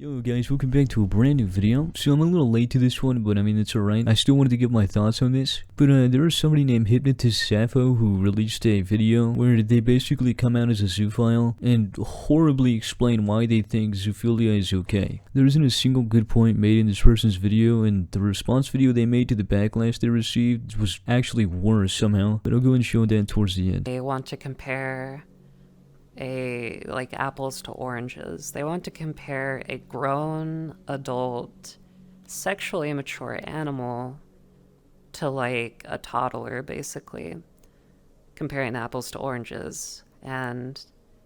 Yo guys, welcome back to a brand new video. So I'm a little late to this one, but I mean it's alright. I still wanted to give my thoughts on this. But there is somebody named Hypnotist Sappho who released a video where they basically come out as a zoophile and horribly explain why they think zoophilia is okay. There isn't a single good point made in this person's video, and the response video they made to the backlash they received was actually worse somehow. But I'll go and show that towards the end. They want to compare like apples to oranges. They want to compare a grown adult sexually mature animal to like a toddler, basically comparing apples to oranges. And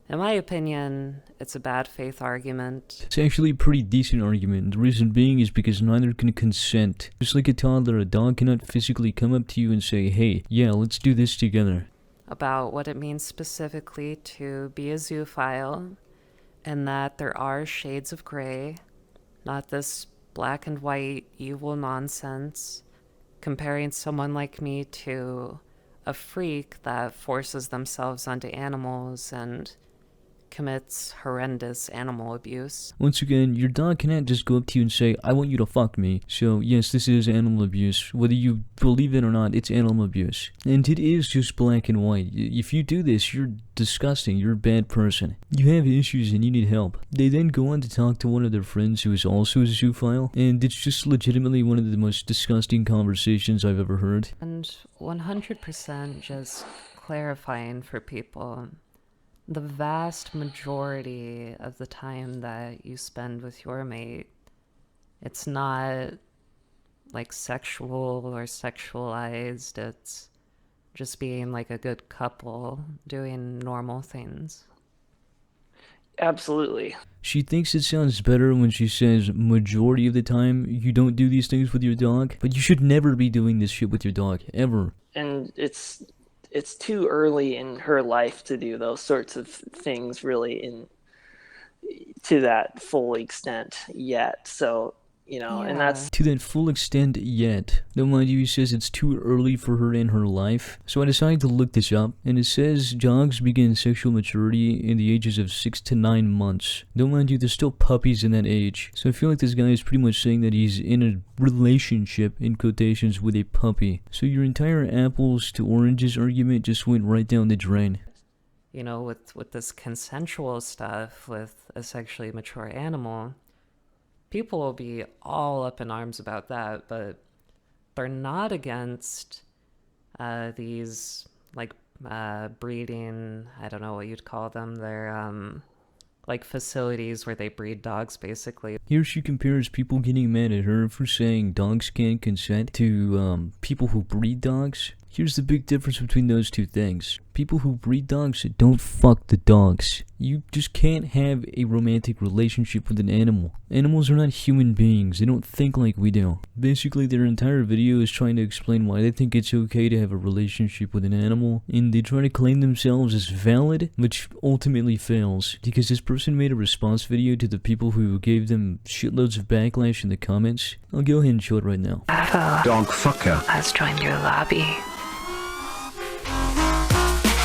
in my opinion, it's a bad faith argument. It's actually a pretty decent argument. The reason being is because neither can consent. Just like a toddler, a dog cannot physically come up to you and say, hey, yeah, let's do this together. About what it means specifically to be a zoophile, and that there are shades of gray, not this black and white evil nonsense, comparing someone like me to a freak that forces themselves onto animals and commits horrendous animal abuse. Once again, your dog cannot just go up to you and say, I want you to fuck me. So yes, this is animal abuse. Whether you believe it or not, it's animal abuse. And it is just black and white. If you do this, you're disgusting. You're a bad person. You have issues and you need help. They then go on to talk to one of their friends who is also a zoophile, and it's just legitimately one of the most disgusting conversations I've ever heard. And 100% just clarifying for people, the vast majority of the time that you spend with your mate, it's not like sexual or sexualized. It's just being like a good couple doing normal things. Absolutely. She thinks it sounds better when she says majority of the time you don't do these things with your dog, but you should never be doing this shit with your dog, ever. And it's too early in her life to do those sorts of things really to that full extent yet. So, you know, Yeah. and that's To that full extent yet. Though mind you, he says it's too early for her in her life. So I decided to look this up, and it says dogs begin sexual maturity in the ages of 6 to 9 months. Though mind you, they're still puppies in that age. So I feel like this guy is pretty much saying that he's in a relationship, in quotations, with a puppy. So your entire apples to oranges argument just went right down the drain. You know, with this consensual stuff with a sexually mature animal, people will be all up in arms about that, but they're not against these like breeding, I don't know what you'd call them, they're like facilities where they breed dogs, basically. Here she compares people getting mad at her for saying dogs can't consent to people who breed dogs. Here's the big difference between those two things. People who breed dogs don't fuck the dogs. You just can't have a romantic relationship with an animal. Animals are not human beings. They don't think like we do. Basically, their entire video is trying to explain why they think it's okay to have a relationship with an animal, and they try to claim themselves as valid, which ultimately fails, because this person made a response video to the people who gave them shitloads of backlash in the comments. I'll go ahead and show it right now. Dog fucker has joined your lobby.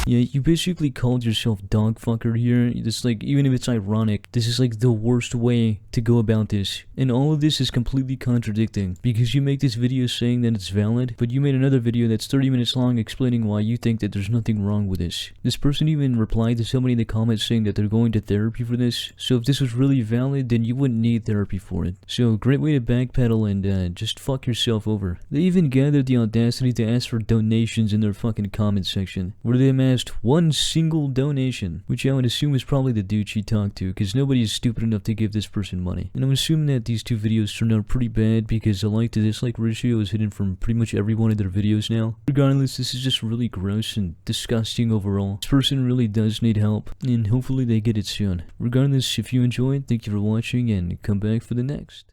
Yeah, you basically called yourself dog fucker here. This, like, even if it's ironic, this is like the worst way to go about this. And all of this is completely contradicting, because you make this video saying that it's valid, but you made another video that's 30 minutes long explaining why you think that there's nothing wrong with this. This person even replied to somebody in the comments saying that they're going to therapy for this. So if this was really valid, then you wouldn't need therapy for it. So great way to backpedal and just fuck yourself over. They even gathered the audacity to ask for donations in their fucking comment section, where they amassed one single donation, which I would assume is probably the dude she talked to, because nobody is stupid enough to give this person money. And I'm assuming that these two videos turned out pretty bad, because the like to dislike ratio is hidden from pretty much every one of their videos now. Regardless, this is just really gross and disgusting overall. This person really does need help, and hopefully they get it soon. Regardless, if you enjoyed, thank you for watching, and come back for the next.